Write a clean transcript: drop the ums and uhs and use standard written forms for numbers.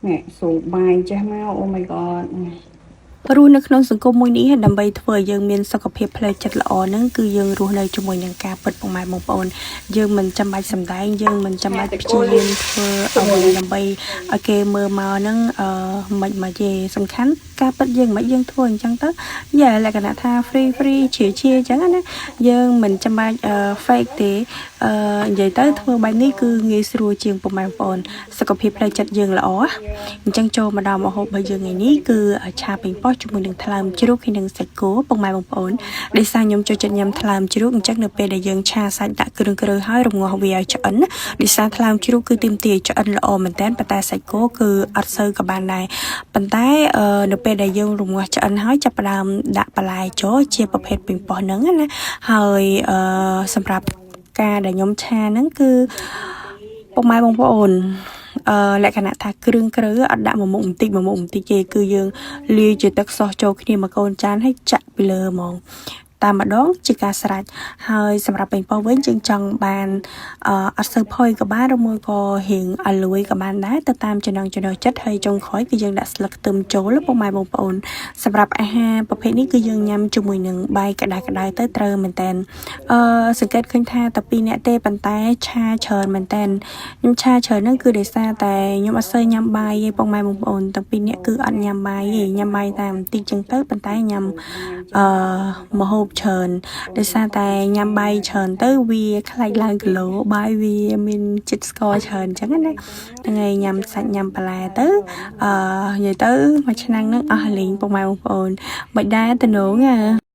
nè số bài cha mau oh my god រស់នៅក្នុងសង្គមមួយនេះដើម្បីធ្វើឲ្យយើងមានសុខភាពផ្លូវចិត្តល្អហ្នឹងគឺយើងរស់នៅជាមួយនឹងការពិតពុកម៉ែបងប្អូនយើងមិនចាំបាច់សម្ដែងយើងមិនចាំបាច់ព្យាយាមធ្វើអ្វីដើម្បីឲ្យគេមើលមកហ្នឹងមិនទេសំខាន់ការពិតយើងមិនយើងធ្វើអញ្ចឹងទៅយ៉ាលក្ខណៈថា free ជាអញ្ចឹងណាយើងមិនចាំបាច់ fake ទេនិយាយទៅធ្វើបែបនេះគឺងាយស្រួលជាងពុកម៉ែបងប្អូនសុខភាពផ្លូវចិត្តយើងល្អអញ្ចឹងចូលមកដល់ម្ហូបរបស់យើងថ្ងៃនេះគឺឆាប៉េងប៉ោះជាមួយនឹងថ្លើមជ្រូកហើយនឹងសាច់គោពុកម៉ែបងប្អូនដោយសារខ្ញុំចូលចិត្តញ៉ាំថ្លើមជ្រូកអញ្ចឹងនៅពេលដែលយើងឆាសាច់ដាក់គ្រឿងហើយរងាស់វាឲ្យឆ្អិនដោយសារថ្លើមជ្រូកគឺទាមទារឆ្អិនល្អមែនតើប៉ុន្តែសាច់គោគឺអត់សូវក៏បានដែរប៉ុន្តែនៅពេលដែលយើងរងាស់ឆ្អិនហើយចាប់ផ្ដើមដាក់បន្លែចូលជាប្រភេទប៉េងប៉ោះហ្នឹងណាហើយសម្រាប់ការដែលខ្ញុំឆាហ្នឹងគឺពុកម៉ែបងប្អូនលក្ខណៈថាគ្រឿងអត់ដាក់មួយមុខបន្តិចទេគឺយើងលាយជាទឹកសោះចូលគ្នាមួយកូនចានហើយចាក់ពីលើហ្មងតាមម្ដងជាការស្រេចហើយសម្រាប់ប៉េងប៉ោះវិញយើងចង់បានអត់សូវផុយក៏បានឬមួយក៏រៀងអាលួយក៏បានដែរទៅតាមចំណង់ចំណូលចិត្តហើយចុងក្រោយគឺយើងដាក់ស្លឹកខ្ទឹមចូលពុកម៉ែបងប្អូនសម្រាប់អាហារប្រភេទនេះគឺយើងញ៉ាំជាមួយនឹងបាយក្តៅទៅត្រូវមែនតើសង្កេតឃើញថាតែ2នាក់ទេប៉ុន្តែឆាច្រើនមែនតើខ្ញុំឆាច្រើនហ្នឹងគឺដោយសារតែខ្ញុំអត់សូវញ៉ាំបាយទេពុកម៉ែបងប្អូនតែ2នាក់គឺអត់ញ៉ាំបាយទេញ៉ាំបាយតែបន្តិចចឹងទៅប៉ុន្តែញ៉ាំម្ហូបច្រើនដោយសារតែញ៉ាំបាយច្រើនទៅវាខ្លាចឡើងគីឡូបាយវាមានជាតិស្ករច្រើនអញ្ចឹងណាហ្នឹងហើយញ៉ាំសាច់ញ៉ាំបន្លែទៅនិយាយទៅមួយឆ្នាំងហ្នឹងអស់លេងពុកម៉ែបងប្អូនមិនដែរតំណង